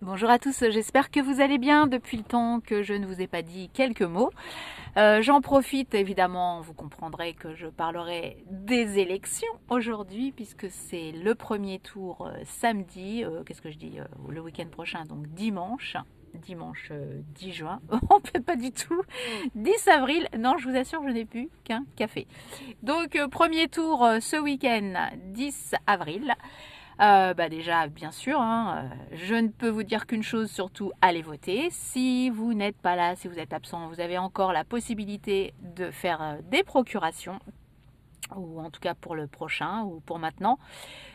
Bonjour à tous, j'espère que vous allez bien depuis le temps que je ne vous ai pas dit quelques mots. J'en profite évidemment, vous comprendrez que je parlerai des élections aujourd'hui puisque c'est le premier tour samedi, qu'est-ce que je dis, le week-end prochain, donc dimanche 10 juin, on peut pas du tout, 10 avril, non je vous assure je n'ai plus qu'un café. Donc premier tour ce week-end 10 avril. Déjà, bien sûr, je ne peux vous dire qu'une chose, surtout allez voter. Si vous n'êtes pas là, si vous êtes absent, vous avez encore la possibilité de faire des procurations, ou en tout cas pour le prochain, ou pour maintenant.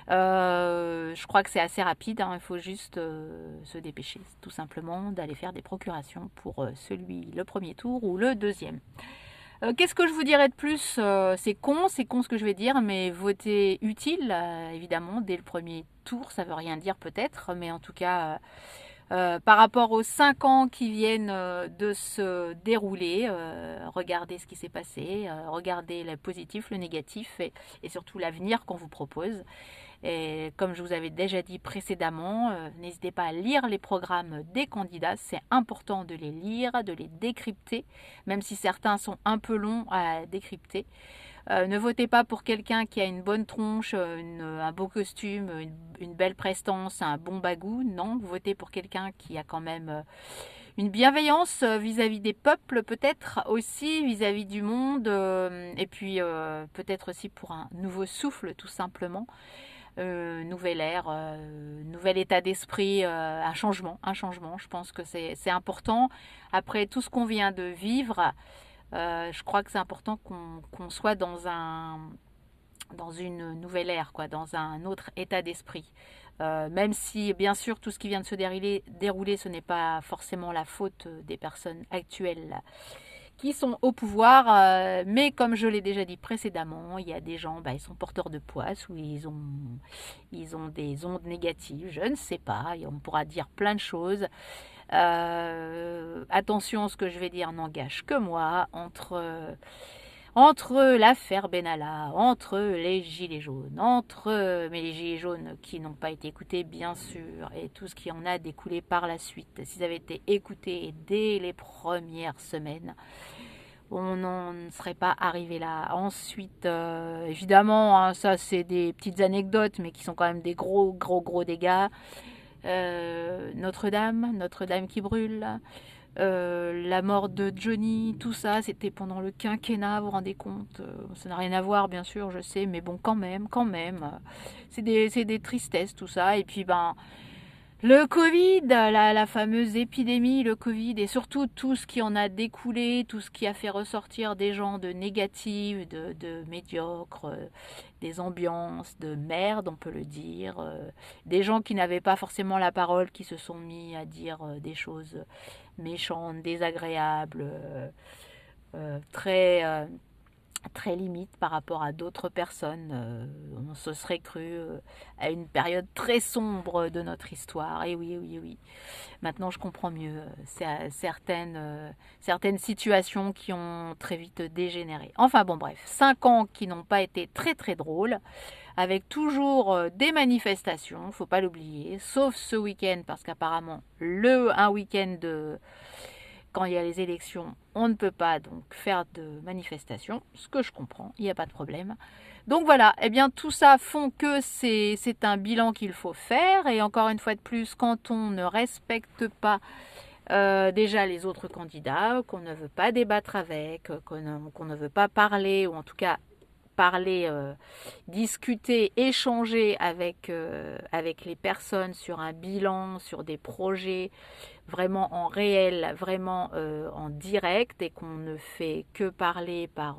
Je crois que c'est assez rapide, il faut juste se dépêcher, tout simplement, d'aller faire des procurations pour le premier tour ou le deuxième. Qu'est-ce que je vous dirais de plus? C'est con ce que je vais dire, mais voter utile, évidemment, dès le premier tour, ça veut rien dire peut-être, mais en tout cas, par rapport aux 5 ans qui viennent de se dérouler, regardez ce qui s'est passé, regardez le positif, le négatif et surtout l'avenir qu'on vous propose. Et comme je vous avais déjà dit précédemment, n'hésitez pas à lire les programmes des candidats. C'est important de les lire, de les décrypter, même si certains sont un peu longs à décrypter. Ne votez pas pour quelqu'un qui a une bonne tronche, un beau costume, une belle prestance, un bon bagou. Non, votez pour quelqu'un qui a quand même une bienveillance vis-à-vis des peuples, peut-être aussi vis-à-vis du monde, et puis peut-être aussi pour un nouveau souffle, tout simplement. Nouvelle ère, nouvel état d'esprit, un changement. Je pense que c'est important. Après tout ce qu'on vient de vivre, je crois que c'est important qu'on soit dans une nouvelle ère, quoi, dans un autre état d'esprit. Même si, bien sûr, tout ce qui vient de se dérouler, ce n'est pas forcément la faute des personnes actuelles qui sont au pouvoir, mais comme je l'ai déjà dit précédemment, il y a des gens, ils sont porteurs de poisse ou ils ont des ondes négatives, je ne sais pas, et on pourra dire plein de choses. Attention, ce que je vais dire n'engage que moi, entre l'affaire Benalla, entre les gilets jaunes, mais les gilets jaunes qui n'ont pas été écoutés bien sûr, et tout ce qui en a découlé par la suite, s'ils avaient été écoutés dès les premières semaines, on n'en serait pas arrivé là. Ensuite, évidemment, ça c'est des petites anecdotes, mais qui sont quand même des gros dégâts. Notre-Dame qui brûle. La mort de Johnny, tout ça, c'était pendant le quinquennat, vous vous rendez compte? Ça n'a rien à voir, bien sûr, je sais, mais bon, quand même. C'est des tristesses, tout ça. Et puis, le Covid, la fameuse épidémie, le Covid, et surtout tout ce qui en a découlé, tout ce qui a fait ressortir des gens de négatifs, de médiocres, des ambiances de merde, on peut le dire, des gens qui n'avaient pas forcément la parole, qui se sont mis à dire des choses méchantes, désagréables, très limite par rapport à d'autres personnes. On se serait cru à une période très sombre de notre histoire. Et oui, oui, oui. Maintenant, je comprends mieux certaines situations qui ont très vite dégénéré. Enfin bon, bref, 5 ans qui n'ont pas été très drôles, avec toujours des manifestations, faut pas l'oublier, sauf ce week-end, parce qu'apparemment, un week-end quand il y a les élections, on ne peut pas donc faire de manifestations, ce que je comprends, il n'y a pas de problème. Donc voilà, eh bien tout ça font que c'est un bilan qu'il faut faire, et encore une fois de plus, quand on ne respecte pas déjà les autres candidats, qu'on ne veut pas débattre avec, qu'on ne veut pas parler, ou en tout cas parler, discuter, échanger avec les personnes sur un bilan, sur des projets vraiment en réel, vraiment en direct, et qu'on ne fait que parler par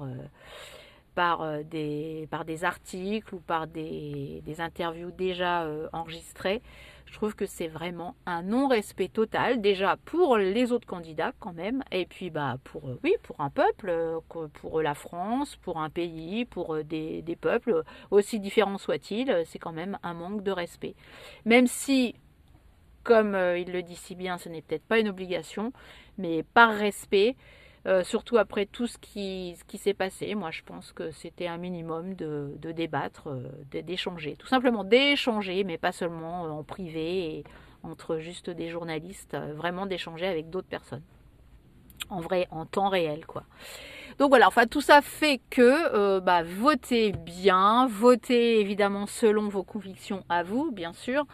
des articles ou par des interviews déjà enregistrées. Je trouve que c'est vraiment un non-respect total, déjà pour les autres candidats quand même, et puis pour un peuple, pour la France, pour un pays, pour des peuples, aussi différents soient-ils, c'est quand même un manque de respect. Même si, comme il le dit si bien, ce n'est peut-être pas une obligation, mais par respect, surtout après tout ce qui s'est passé, moi je pense que c'était un minimum de débattre, d'échanger. Tout simplement d'échanger, mais pas seulement en privé, et entre juste des journalistes, vraiment d'échanger avec d'autres personnes. En vrai, en temps réel, quoi. Donc voilà, enfin tout ça fait que votez bien, votez évidemment selon vos convictions à vous, bien sûr.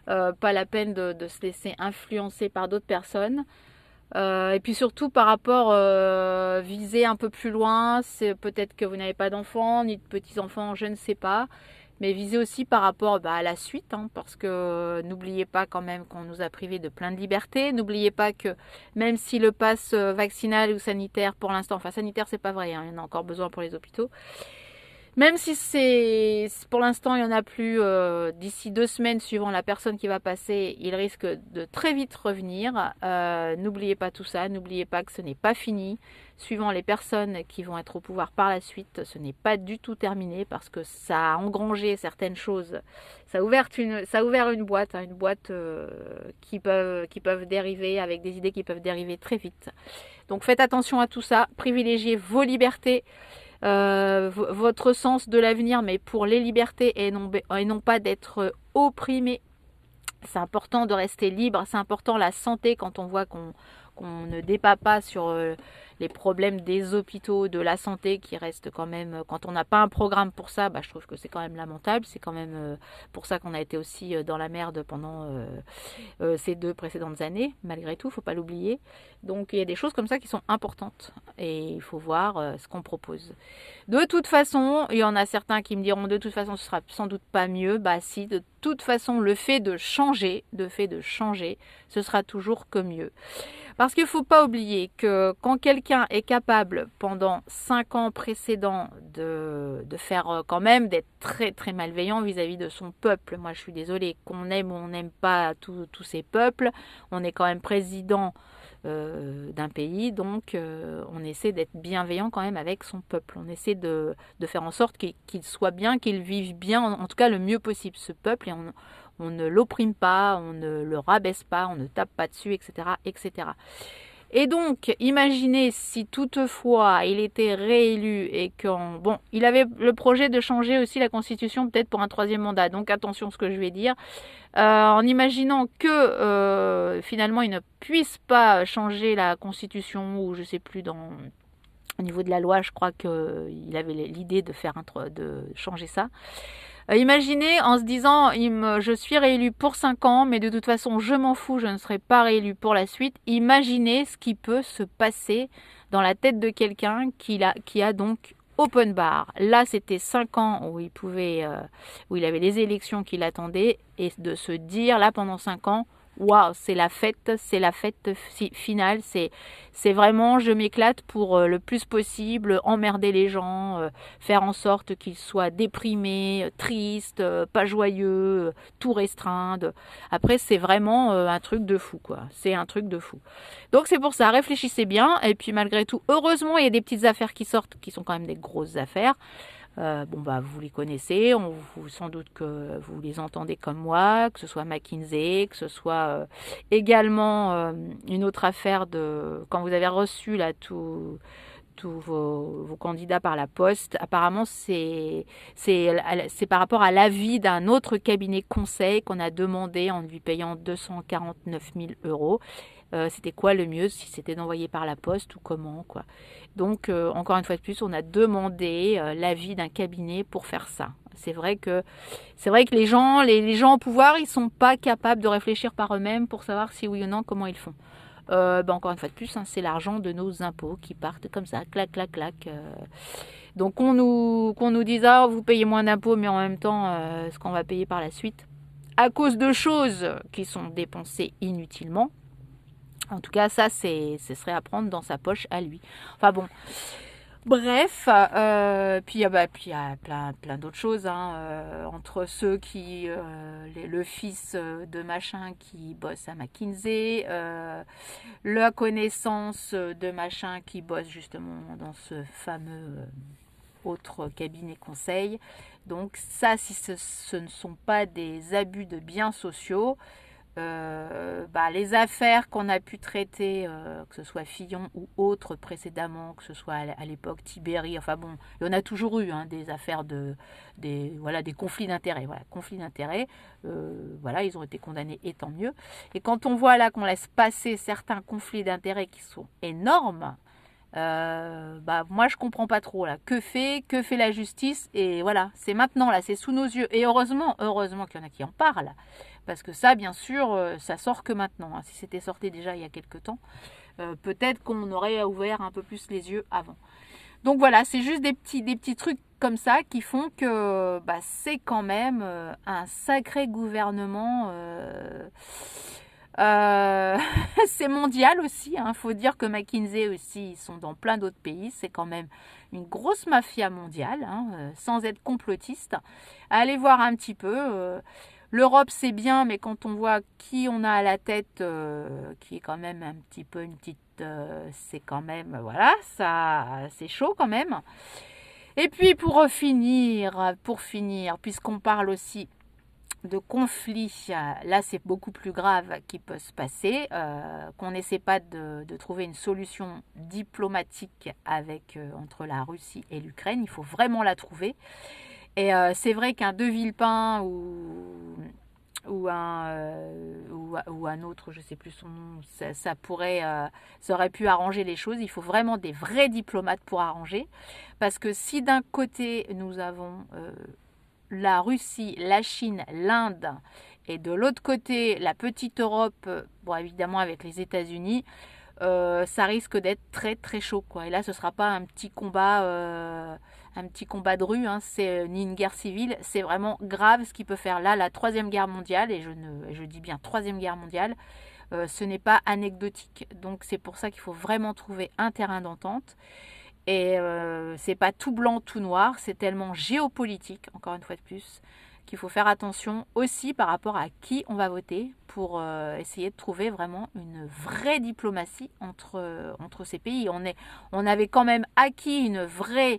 Pas la peine de se laisser influencer par d'autres personnes. Et puis surtout par rapport, viser un peu plus loin, c'est peut-être que vous n'avez pas d'enfants, ni de petits-enfants, je ne sais pas. Mais visez aussi par rapport à la suite, hein, parce que n'oubliez pas quand même qu'on nous a privés de plein de libertés. N'oubliez pas que même si le pass vaccinal ou sanitaire pour l'instant, enfin sanitaire c'est pas vrai, hein, il y en a encore besoin pour les hôpitaux. Même si c'est pour l'instant il n'y en a plus, d'ici 2 semaines suivant la personne qui va passer, il risque de très vite revenir. N'oubliez pas tout ça, n'oubliez pas que ce n'est pas fini. Suivant les personnes qui vont être au pouvoir par la suite, ce n'est pas du tout terminé parce que ça a engrangé certaines choses. Ça a ouvert une boîte, hein, qui peuvent dériver avec des idées qui peuvent dériver très vite. Donc faites attention à tout ça, privilégiez vos libertés. Votre sens de l'avenir, mais pour les libertés et non pas d'être opprimé. C'est important de rester libre, c'est important la santé quand on voit qu'on ne débat pas sur les problèmes des hôpitaux, de la santé qui reste quand même, quand on n'a pas un programme pour ça, je trouve que c'est quand même lamentable, c'est quand même pour ça qu'on a été aussi dans la merde pendant ces 2 précédentes années, malgré tout, faut pas l'oublier. Donc il y a des choses comme ça qui sont importantes et il faut voir ce qu'on propose. De toute façon, il y en a certains qui me diront de toute façon ce sera sans doute pas mieux. Si, de toute façon le fait de changer, ce sera toujours que mieux. Parce qu'il ne faut pas oublier que quand quelqu'un est capable pendant 5 ans précédents de faire quand même, d'être très très malveillant vis-à-vis de son peuple, moi je suis désolée, qu'on aime ou on n'aime pas tous ces peuples, on est quand même président d'un pays, donc on essaie d'être bienveillant quand même avec son peuple, on essaie de faire en sorte qu'il soit bien, qu'il vive bien, en tout cas le mieux possible ce peuple, et on ne l'opprime pas, on ne le rabaisse pas, on ne tape pas dessus, etc., etc. Et donc, imaginez si toutefois il était réélu et il avait le projet de changer aussi la Constitution peut-être pour un 3e mandat. Donc attention à ce que je vais dire. En imaginant que finalement il ne puisse pas changer la Constitution ou je sais plus au niveau de la loi, je crois qu'il avait l'idée de changer ça. Imaginez en se disant je suis réélu pour 5 ans, mais de toute façon je m'en fous, je ne serai pas réélu pour la suite. Imaginez ce qui peut se passer dans la tête de quelqu'un qui a donc open bar. Là c'était 5 ans où il avait les élections qui l'attendaient, et de se dire là pendant 5 ans, waouh, c'est la fête finale, c'est vraiment je m'éclate pour le plus possible emmerder les gens, faire en sorte qu'ils soient déprimés, tristes, pas joyeux, tout restreindre. Après c'est vraiment un truc de fou quoi, c'est un truc de fou. Donc c'est pour ça, réfléchissez bien, et puis malgré tout, heureusement il y a des petites affaires qui sortent qui sont quand même des grosses affaires. Vous les connaissez, sans doute que vous les entendez comme moi, que ce soit McKinsey, que ce soit également une autre affaire quand vous avez reçu là tous vos candidats par la poste. Apparemment, c'est par rapport à l'avis d'un autre cabinet conseil qu'on a demandé en lui payant 249 000 euros. C'était quoi le mieux, si c'était d'envoyer par la poste ou comment, quoi. Donc, encore une fois de plus, on a demandé l'avis d'un cabinet pour faire ça. C'est vrai que les gens au pouvoir, ils sont pas capables de réfléchir par eux-mêmes pour savoir si oui ou non, comment ils font. Encore une fois de plus, hein, c'est l'argent de nos impôts qui partent comme ça, clac, clac, clac. Donc, qu'on nous dise, vous payez moins d'impôts, mais en même temps, ce qu'on va payer par la suite, à cause de choses qui sont dépensées inutilement. En tout cas, ça, ce serait à prendre dans sa poche à lui. Enfin bon, bref, puis il y a plein d'autres choses, hein, entre ceux qui, le fils de machin qui bosse à McKinsey, la connaissance de machin qui bosse justement dans ce fameux autre cabinet conseil. Donc ça, si ce ne sont pas des abus de biens sociaux, les affaires qu'on a pu traiter, que ce soit Fillon ou autres précédemment, que ce soit à l'époque Tibéri, enfin bon, il y en a toujours eu des affaires des conflits d'intérêts. Voilà, conflits d'intérêts, ils ont été condamnés et tant mieux. Et quand on voit là qu'on laisse passer certains conflits d'intérêts qui sont énormes, moi je comprends pas trop là. Que fait la justice? Et voilà, c'est maintenant là, c'est sous nos yeux. Et heureusement qu'il y en a qui en parlent. Parce que ça, bien sûr, ça sort que maintenant. Si c'était sorti déjà il y a quelques temps, peut-être qu'on aurait ouvert un peu plus les yeux avant. Donc voilà, c'est juste des petits trucs comme ça qui font que c'est quand même un sacré gouvernement. C'est mondial aussi. Faut dire que McKinsey aussi, ils sont dans plein d'autres pays. C'est quand même une grosse mafia mondiale, sans être complotiste. Allez voir un petit peu. L'Europe, c'est bien, mais quand on voit qui on a à la tête, qui est quand même un petit peu une petite... c'est quand même... Voilà, ça, c'est chaud quand même. Et puis pour finir, puisqu'on parle aussi de conflits, là c'est beaucoup plus grave qui peut se passer, qu'on n'essaie pas de trouver une solution diplomatique entre la Russie et l'Ukraine. Il faut vraiment la trouver. Et c'est vrai qu'un De Villepin ou un autre, je ne sais plus son nom, ça aurait pu arranger les choses. Il faut vraiment des vrais diplomates pour arranger. Parce que si d'un côté nous avons la Russie, la Chine, l'Inde, et de l'autre côté la petite Europe, évidemment avec les États-Unis, ça risque d'être très très chaud, quoi. Et là, ce ne sera pas un petit combat de rue, c'est ni une guerre civile, c'est vraiment grave ce qu'il peut faire là, la troisième guerre mondiale, et je dis bien troisième guerre mondiale, ce n'est pas anecdotique. Donc c'est pour ça qu'il faut vraiment trouver un terrain d'entente. Et c'est pas tout blanc, tout noir, c'est tellement géopolitique, encore une fois de plus, qu'il faut faire attention aussi par rapport à qui on va voter pour essayer de trouver vraiment une vraie diplomatie entre ces pays. On avait quand même acquis une vraie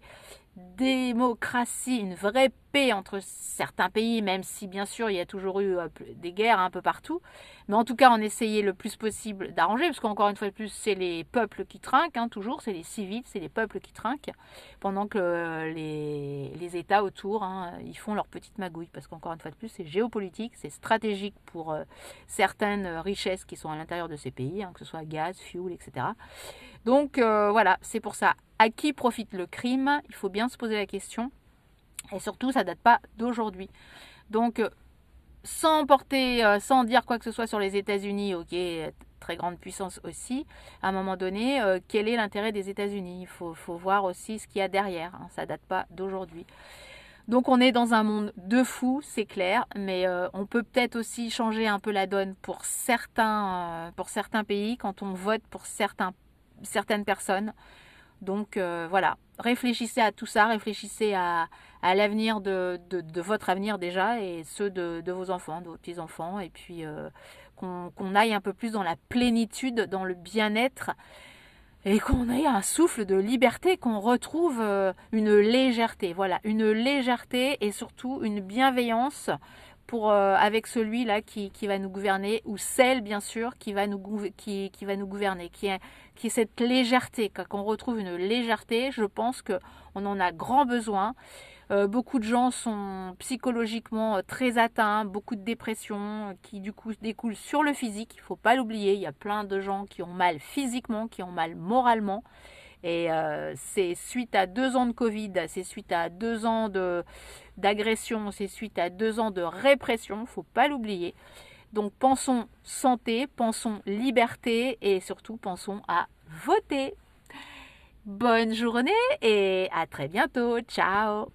démocratie, une vraie paix entre certains pays, même si bien sûr il y a toujours eu des guerres un peu partout. Mais en tout cas, on essayait le plus possible d'arranger, parce qu'encore une fois de plus, c'est les peuples qui trinquent, toujours, c'est les civils, c'est les peuples qui trinquent, pendant que les États autour, ils font leur petite magouille, parce qu'encore une fois de plus, c'est géopolitique, c'est stratégique pour certaines richesses qui sont à l'intérieur de ces pays, que ce soit gaz, fuel, etc. Donc voilà, c'est pour ça. À qui profite le crime? Il faut bien se poser la question. Et surtout, ça ne date pas d'aujourd'hui. Donc, sans dire quoi que ce soit sur les États-Unis, ok, très grande puissance aussi, à un moment donné, quel est l'intérêt des États-Unis? Il faut voir aussi ce qu'il y a derrière. Ça ne date pas d'aujourd'hui. Donc on est dans un monde de fous, c'est clair, mais on peut peut-être aussi changer un peu la donne pour certains pays quand on vote pour certaines personnes. Donc voilà, réfléchissez à tout ça, réfléchissez à l'avenir de votre avenir déjà, et ceux de vos enfants, de vos petits-enfants, et puis qu'on aille un peu plus dans la plénitude, dans le bien-être, et qu'on ait un souffle de liberté, qu'on retrouve une légèreté, voilà, une légèreté et surtout une bienveillance avec celui-là qui va nous gouverner, ou celle bien sûr qui va nous gouverner, qui est cette légèreté, qu'on retrouve une légèreté. Je pense qu'on en a grand besoin. Beaucoup de gens sont psychologiquement très atteints, beaucoup de dépression qui du coup découlent sur le physique, il ne faut pas l'oublier, il y a plein de gens qui ont mal physiquement, qui ont mal moralement. Et c'est suite à 2 ans de Covid, c'est suite à 2 ans d'agression, c'est suite à 2 ans de répression, il ne faut pas l'oublier. Donc pensons santé, pensons liberté et surtout pensons à voter. Bonne journée et à très bientôt. Ciao!